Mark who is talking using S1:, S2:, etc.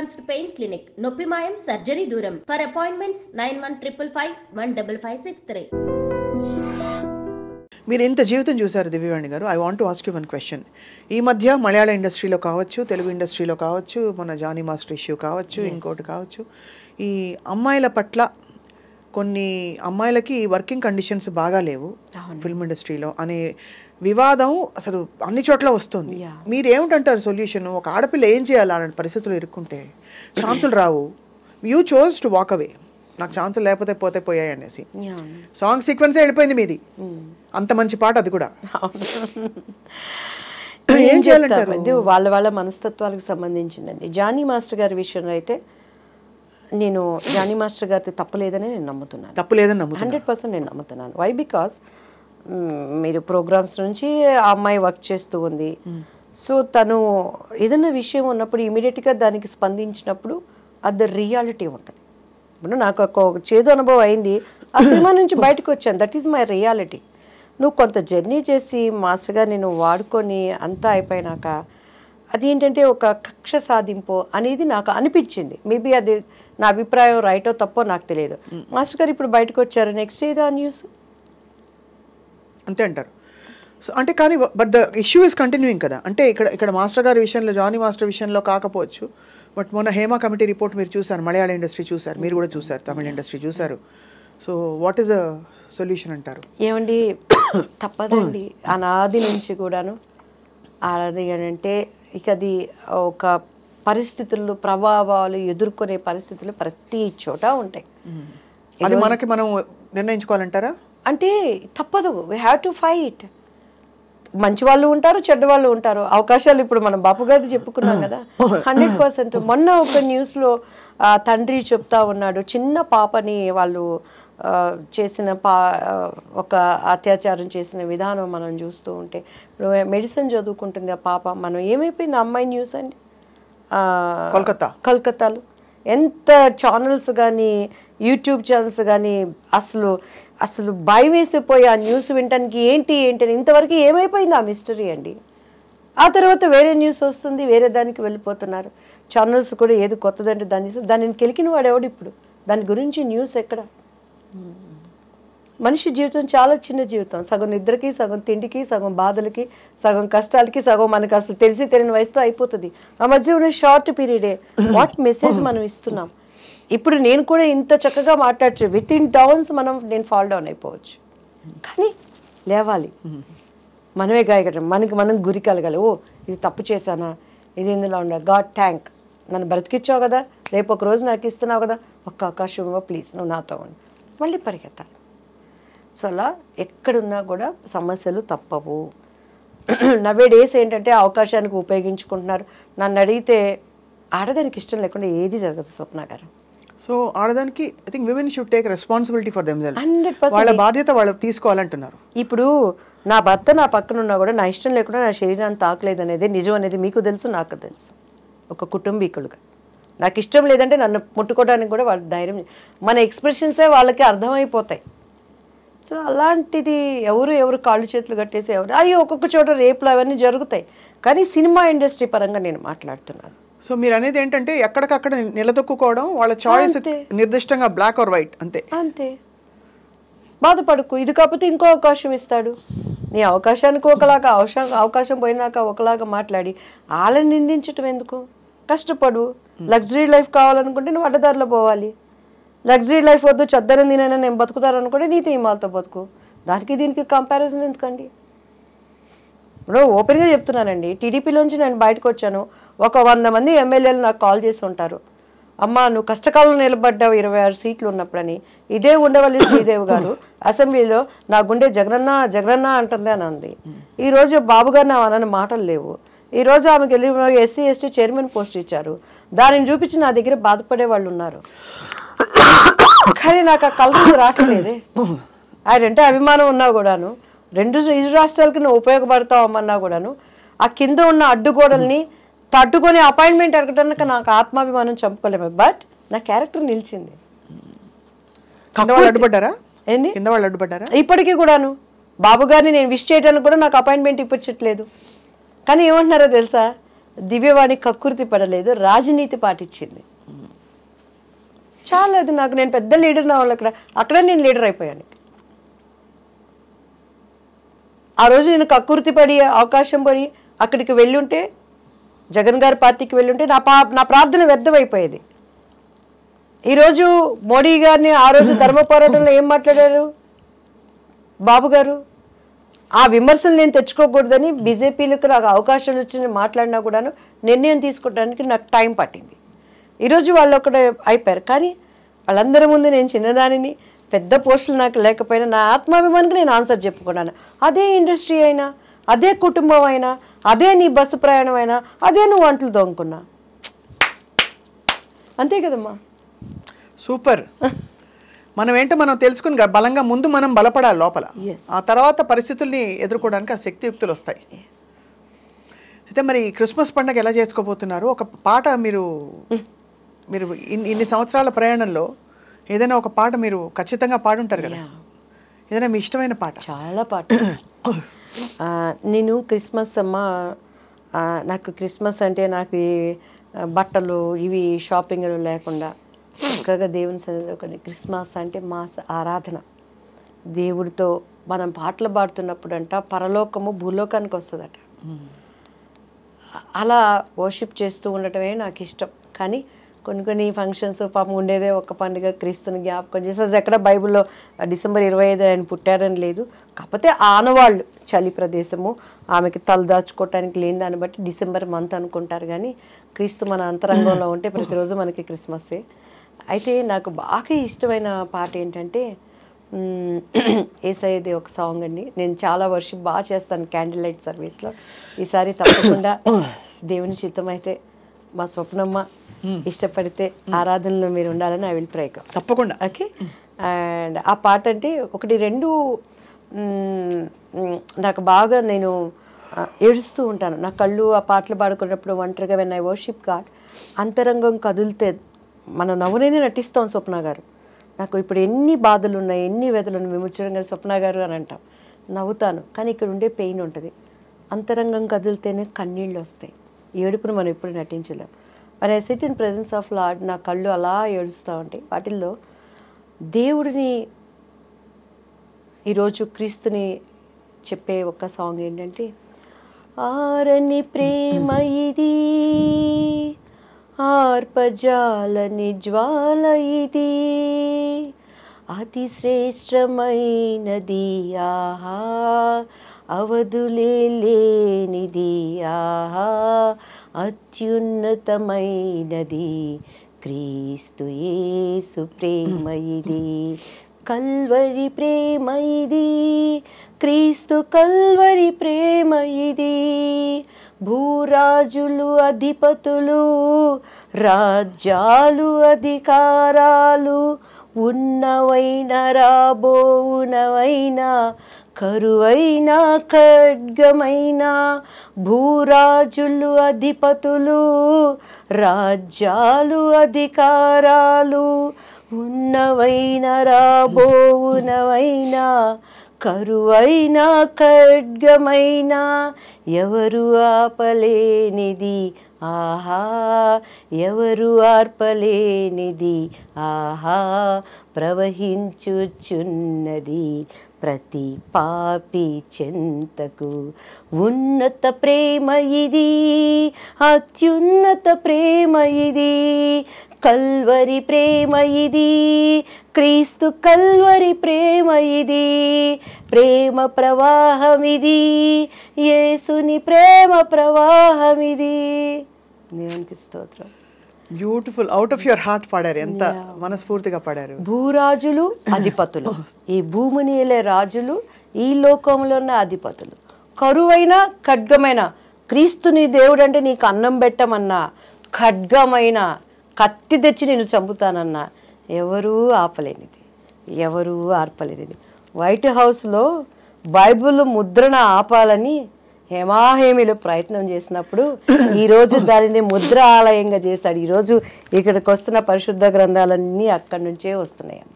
S1: Advanced pain clinic నొప్పి మాయం surgery దూరం ఫర్ అపాయింట్మెంట్స్ 9155515563.
S2: మీరు ఇంత జీవితం చూశారు దివ్యవాణి గారు. I want to ask you one question. ఈ మధ్య మలయాళ ఇండస్ట్రీలో కావచ్చు, తెలుగు ఇండస్ట్రీలో కావచ్చు, మన జానీ మాస్టర్ ఇష్యూ కావచ్చు, ఇంకోటి కావచ్చు, ఈ అమ్మాయిల పట్ల కొన్ని అమ్మాయిలకి వర్కింగ్ కండిషన్స్ బాగా లేవు ఫిల్మ్ ఇండస్ట్రీలో అనే వివాదం అసలు అన్ని చోట్ల వస్తుంది. మీరు ఏమిటంటారు సొల్యూషన్? ఒక ఆడపిల్ల ఏం చేయాలి అలాంటి పరిస్థితులు ఇరుక్కుంటే? ఛాన్సులు రావు, you chose to walk away, నాకు ఛాన్సులు లేకపోతే పోతే పోయాయి అనేసి. సాంగ్ సీక్వెన్సే వెళ్ళిపోయింది మీది, అంత మంచి పాట అది కూడా. ఏం చేయాలంటారు?
S3: ఇది వాళ్ళ వాళ్ళ మనస్తత్వాలకు సంబంధించిందండి. జానీ మాస్టర్ గారి విషయంలో అయితే నేను జానీ మాస్టర్ గారితో తప్పలేదని నేను నమ్ముతున్నాను.
S2: తప్పలేదని నమ్ముతున్నాను,
S3: 100% నేను నమ్ముతున్నాను. వై? బికాస్ మీరు ప్రోగ్రామ్స్ నుంచి ఆ అమ్మాయి వర్క్ చేస్తూ ఉంది. సో తను ఏదైనా విషయం ఉన్నప్పుడు ఇమీడియట్గా దానికి స్పందించినప్పుడు అది రియాలిటీ ఉంటుంది. ఇప్పుడు నాకు ఒక చేదు అనుభవం అయింది, ఆ సినిమా నుంచి బయటకు వచ్చాను, దట్ ఈస్ మై రియాలిటీ. నువ్వు కొంత జర్నీ చేసి మాస్టర్గా నేను వాడుకొని అంతా అయిపోయినాక అది ఏంటంటే ఒక కక్ష సాధింపు అనేది నాకు అనిపించింది. మేబీ అది నా అభిప్రాయం రైటో తప్పో నాకు తెలియదు. మాస్టర్ గారు ఇప్పుడు బయటకు వచ్చారు, నెక్స్ట్ ఏదో న్యూస్
S2: అంతే అంటారు. సో అంటే కానీ but the issue is continuing కదా. అంటే ఇక్కడ మాస్టర్ గారి విషయంలో, జానీ మాస్టర్ విషయంలో కాకపోవచ్చు, బట్ మొన్న హేమా కమిటీ రిపోర్ట్ మీరు చూసారు, మలయాళ ఇండస్ట్రీ చూసారు, మీరు కూడా చూసారు, తమిళ ఇండస్ట్రీ చూసారు. So what is a solution అంటారు?
S3: ఏమండి, తప్పదండి. అనాది నుంచి కూడాను ఆడది అంటే ఇక అది ఒక పరిస్థితులు, ప్రభావాలు ఎదుర్కొనే పరిస్థితులు ప్రతి చోట ఉంటాయి.
S2: అది మనకి మనం నిర్ణయించుకోవాలంటారా?
S3: అంటే తప్పదు, వీ హ్యావ్ టు ఫైట్. మంచి వాళ్ళు ఉంటారు, చెడ్డ వాళ్ళు ఉంటారు. అవకాశాలు ఇప్పుడు మనం బాపు గారిది చెప్పుకున్నాం కదా, 100%. మొన్న ఒక న్యూస్లో తండ్రి చెప్తా ఉన్నాడు, చిన్న పాపని వాళ్ళు చేసిన ఒక అత్యాచారం చేసిన విధానం మనం చూస్తూ ఉంటే, మెడిసిన్ చదువుకుంటుంది ఆ పాప. మనం ఏమైపోయింది అమ్మాయి న్యూస్ అండి, కలకత్తాలో ఎంత ఛానల్స్ కానీ యూట్యూబ్ ఛానల్స్ కానీ అసలు భయం వేసిపోయి ఆ న్యూస్ వినటానికి ఏంటి అని ఇంతవరకు ఏమైపోయింది ఆ మిస్టరీ అండి. ఆ తర్వాత వేరే న్యూస్ వస్తుంది, వేరే దానికి వెళ్ళిపోతున్నారు. ఛానల్స్ కూడా ఏది కొత్తదంటే దానిని కెలికిన వాడేవాడు ఇప్పుడు, దాని గురించి న్యూస్ ఎక్కడ? మనిషి జీవితం చాలా చిన్న జీవితం, సగం నిద్రకి, సగం తిండికి, సగం బాధలకి, సగం కష్టాలకి, సగం మనకు అసలు తెలిసి తెలియని వయసుతో అయిపోతుంది. ఆ మధ్య ఉన్న షార్ట్ పీరియడే వాట్ మెసేజ్ మనం ఇస్తున్నాం. ఇప్పుడు నేను కూడా ఇంత చక్కగా మాట్లాడచ్చు, విత్ ఇన్ డౌన్స్ నేను ఫాల్ డౌన్ అయిపోవచ్చు, కానీ లేవాలి, మనమే గాయకటం, మనం గురి కలగాలి. ఓ ఇది తప్పు చేశానా, ఇది ఇందులో ఉండాలి, గాడ్ థ్యాంక్, నన్ను బ్రతికిచ్చావు కదా, రేపు ఒక రోజు నాకు ఇస్తున్నావు కదా, ఒక్క అవకాశం ప్లీజ్ నువ్వు నాతో ఉండి, మళ్ళీ పరిగెత్తాలి. సో అలా ఎక్కడున్నా కూడా సమస్యలు తప్పవు. నవే డేస్ ఏంటంటే అవకాశానికి ఉపయోగించుకుంటున్నారు. నన్ను అడిగితే ఆడదానికి ఇష్టం లేకుండా ఏది జరగదు స్వప్న గారు.
S2: సో ఆడదానికి I think women should take responsibility for themselves. 100% వాళ్ళ బాధ్యత వాళ్ళు తీసుకోవాలంటున్నారు.
S3: ఇప్పుడు నా భర్త నా పక్కన ఉన్నా కూడా నా ఇష్టం లేకుండా నా శరీరాన్ని తాకలేదు అనేది నిజం అనేది మీకు తెలుసు, నాకు తెలుసు. ఒక కుటుంబీకులుగా నాకు ఇష్టం లేదంటే నన్ను ముట్టుకోవడానికి కూడా వాళ్ళ ధైర్యం, మన ఎక్స్ప్రెషన్సే వాళ్ళకి అర్థమైపోతాయి. సో అలాంటిది ఎవరు కాళ్ళు చేతులు కట్టేసి అయ్యో ఒక్కొక్క చోట రేపులు అవన్నీ జరుగుతాయి, కానీ సినిమా ఇండస్ట్రీ పరంగా నేను మాట్లాడుతున్నాను.
S2: సో మీరు అనేది ఏంటంటే ఎక్కడికక్కడ నిలదొక్కుకోవడం, వాళ్ళ చాయిస్ నిర్దిష్టంగా బ్లాక్ ఆర్ వైట్, అంతే. బాధపడుకు, ఇది కాకపోతే ఇంకో అవకాశం ఇస్తాడు. నీ అవకాశానికి ఒకలాగా, అవకాశం పోయినాక ఒకలాగా మాట్లాడి వాళ్ళని నిందించటం ఎందుకు? కష్టపడు. లగ్జరీ లైఫ్ కావాలనుకుంటే నువ్వు అడ్డదారిలో పోవాలి. లగ్జరీ లైఫ్ వద్దు, చద్దరం తినైనా నేను బతుకుతారనుకుంటే నీతి నియమాలతో బతుకు. దానికి దీనికి కంపారిజన్ ఎందుకండి? ఇప్పుడు ఓపెన్గా చెప్తున్నానండి, టీడీపీలోంచి నేను బయటకు వచ్చాను, ఒక 100 మంది ఎమ్మెల్యేలు నాకు కాల్ చేసి ఉంటారు, అమ్మ నువ్వు కష్టకాలంలో నిలబడ్డావు 26 సీట్లు ఉన్నప్పుడని. ఇదే ఉండవల్లి శ్రీదేవి గారు అసెంబ్లీలో నా గుండె జగనన్న అంటుంది అని అంది. ఈరోజు బాబు గారు నా అనని మాటలు లేవు. ఈరోజు ఆమెకి వెళ్ళి ఎస్సీ ఎస్టీ చైర్మన్ పోస్ట్ ఇచ్చారు, దానిని చూపించి నా దగ్గర బాధపడే వాళ్ళు ఉన్నారు. కానీ నాకు ఆ కలర్ రావట్లేదే. ఆయనంటే అభిమానం ఉన్నా కూడాను, ఇరు రాష్ట్రాలకి నువ్వు ఉపయోగపడతావు అమ్మన్నా కూడాను, ఆ కింద ఉన్న అడ్డుగోడల్ని తట్టుకొని అపాయింట్మెంట్ ఎరగడానికి నాకు ఆత్మాభిమానం చంపుకోలేము. బట్ నా క్యారెక్టర్ నిలిచింది. ఇప్పటికీ కూడాను బాబు గారిని నేను విష్ చేయడానికి కూడా నాకు అపాయింట్మెంట్ ఇప్పించట్లేదు. కానీ ఏమంటున్నారో తెలుసా,
S3: దివ్యవాణి కక్కుర్తి పడలేదు, రాజనీతి పాటించింది. చాలా అది నాకు, నేను పెద్ద లీడర్ నా వాళ్ళు అక్కడ నేను లీడర్ అయిపోయాను. ఆ రోజు నేను కక్కుర్తి పడి అవకాశం పడి అక్కడికి వెళ్ళుంటే, జగన్ గారి పార్టీకి వెళ్ళుంటే నా ప్రార్థన వ్యర్థమైపోయేది. ఈరోజు మోడీ గారిని ఆ రోజు ధర్మ పోరాటంలో ఏం మాట్లాడారు బాబు గారు? ఆ విమర్శలు నేను తెచ్చుకోకూడదని బీజేపీలకు నాకు అవకాశాలు వచ్చి మాట్లాడినా కూడాను నిర్ణయం తీసుకోవడానికి నాకు టైం పట్టింది. ఈరోజు వాళ్ళు ఒకటి అయిపోయారు. కానీ వాళ్ళందరి ముందు నేను చిన్నదానిని, పెద్ద పోస్టులు నాకు లేకపోయినా నా ఆత్మాభిమానికి నేను ఆన్సర్ చెప్పుకున్నాను. అదే ఇండస్ట్రీ అయినా, అదే కుటుంబం అయినా, అదే నీ బస్సు ప్రయాణం అయినా, అదే నువ్వు వంటలు దొంగకున్నా. అంతే కదమ్మా.
S2: సూపర్. మనం ఏంటో మనం తెలుసుకుని బలంగా ముందు మనం బలపడాలి లోపల, ఆ తర్వాత పరిస్థితుల్ని ఎదుర్కోవడానికి ఆ శక్తియుక్తులు వస్తాయి. అయితే మరి క్రిస్మస్ పండుగ ఎలా చేసుకోబోతున్నారు? ఒక పాట మీరు ఇన్ని సంవత్సరాల ప్రయాణంలో ఏదైనా ఒక పాట మీరు ఖచ్చితంగా పాడుంటారు కదా, ఏదైనా మీ ఇష్టమైన పాట?
S3: చాలా పాట. నేను క్రిస్మస్ అమ్మ, నాకు క్రిస్మస్ అంటే నాకు బట్టలు ఇవి షాపింగ్లు లేకుండా చక్కగా దేవుని సన్నిధిలో కొన్ని, క్రిస్మస్ అంటే మా ఆరాధన. దేవుడితో మనం పాటలు పాడుతున్నప్పుడు అంట పరలోకము భూలోకానికి వస్తుందట. అలా వర్షిప్ చేస్తూ ఉండటమే నాకు ఇష్టం. కానీ కొన్ని ఫంక్షన్స్ పాపం ఉండేదే ఒక పండుగ, క్రీస్తుని జ్ఞాపకం చేసి ఎక్కడ బైబిల్లో డిసెంబర్ 25 ఆయన పుట్టారని లేదు. కాకపోతే ఆనవాళ్ళు చలి ప్రదేశము, ఆమెకి తలదాచుకోవటానికి లేని దాన్ని బట్టి డిసెంబర్ మంత్ అనుకుంటారు. కానీ క్రీస్తు మన అంతరంగంలో ఉంటే ప్రతిరోజు మనకి క్రిస్మస్సే. అయితే నాకు బాగా ఇష్టమైన పాట ఏంటంటే యేసయ్యది ఒక సాంగ్ అండి. నేను చాలా వర్షిప్ బాగా చేస్తాను క్యాండిల్ లైట్ సర్వీస్లో. ఈసారి తప్పకుండా దేవుని చిత్తమైతే మా స్వప్నమ్మ ఇష్టపడితే ఆరాధనలో మీరు ఉండాలని ఐ విల్ ప్రే.
S2: తప్పకుండా.
S3: ఓకే. అండ్ ఆ పాట అంటే ఒకటి రెండు నాకు బాగా, నేను ఏడుస్తూ ఉంటాను. నా కళ్ళు ఆ పాటలు పాడుకున్నప్పుడు ఒంటరిగా వెన్ ఐ వర్షిప్ గాడ్, అంతరంగం కదిలితే మన నవ్వునే నటిస్తాం స్వప్న గారు. నాకు ఇప్పుడు ఎన్ని బాధలు ఉన్నాయి, ఎన్ని వ్యధలు ఉన్నాయి, విముచడంగా స్వప్న గారు అని అంటాం, నవ్వుతాను. కానీ ఇక్కడ ఉండే పెయిన్ ఉంటుంది. అంతరంగం కదిలితేనే కన్నీళ్ళు వస్తాయి. ఏడుపును మనం ఎప్పుడు నటించలేం. మరి I SIT in presence of lord, నా కళ్ళు అలా ఏడుస్తూ ఉంటాయి. వాటిల్లో దేవుడిని ఈరోజు క్రీస్తుని చెప్పే ఒక సాంగ్ ఏంటంటే, ఆరని ప్రేమ ఇది, ఆర్పజాలని జ్వాల ఇది, అతి శ్రేష్టమైనది ఆహా, అవధులే లేనిది ఆహా, అత్యున్నతమైనది క్రీస్తు యేసు ప్రేమ ఇది, కల్వరి ప్రేమ ఇది, క్రీస్తు కల్వరి ప్రేమ ఇది, భూరాజులు అధిపతులు రాజ్యాలు అధికారాలు ఉన్నవైన రాబోవునవైనా కరువైన ఖడ్గమైన, భూరాజులు అధిపతులు రాజ్యాలు అధికారాలు ఉన్నవైన రాబోవునవైనా కరువైన ఖడ్గమైన, ఎవరు ఆపలేనిది ఆహా, ఎవరు ఆర్పలేనిది ఆహా, ప్రవహించుచున్నది ప్రతి పాపి చెంతకు, ఉన్నత ప్రేమ ఇది, అత్యున్నత ప్రేమ ఇది, కల్వరి ప్రేమ ఇది, క్రీస్తు కల్వరి ప్రేమ ఇది, ప్రేమ ప్రవాహం ఇది, యేసుని ప్రేమ ప్రవాహం ఇది. దేవునికి స్తోత్రం.
S2: Beautiful, out of your heart పాడారు, ఎంత మనస్ఫూర్తిగా పాడారు.
S3: భూరాజులు అధిపతులు, ఈ భూమిని ఏలే రాజులు, ఈ లోకంలో ఉన్న అధిపతులు, కరువైన ఖడ్గమైన, క్రీస్తుని దేవుడు అంటే నీకు అన్నం పెట్టమన్నా, ఖడ్గమైన కత్తి తెచ్చి నేను చంపుతానన్నా, ఎవరూ ఆపలేనిది, ఎవరూ ఆర్పలేనిది. వైట్ హౌస్లో బైబిల్ ముద్రణ ఆపాలని హేమాహేమిలో ప్రయత్నం చేసినప్పుడు ఈరోజు దానిని ముద్ర ఆలయంగా చేశాడు. ఈరోజు ఇక్కడికి వస్తున్న పరిశుద్ధ గ్రంథాలన్నీ అక్కడి నుంచే వస్తున్నాయమ్మ.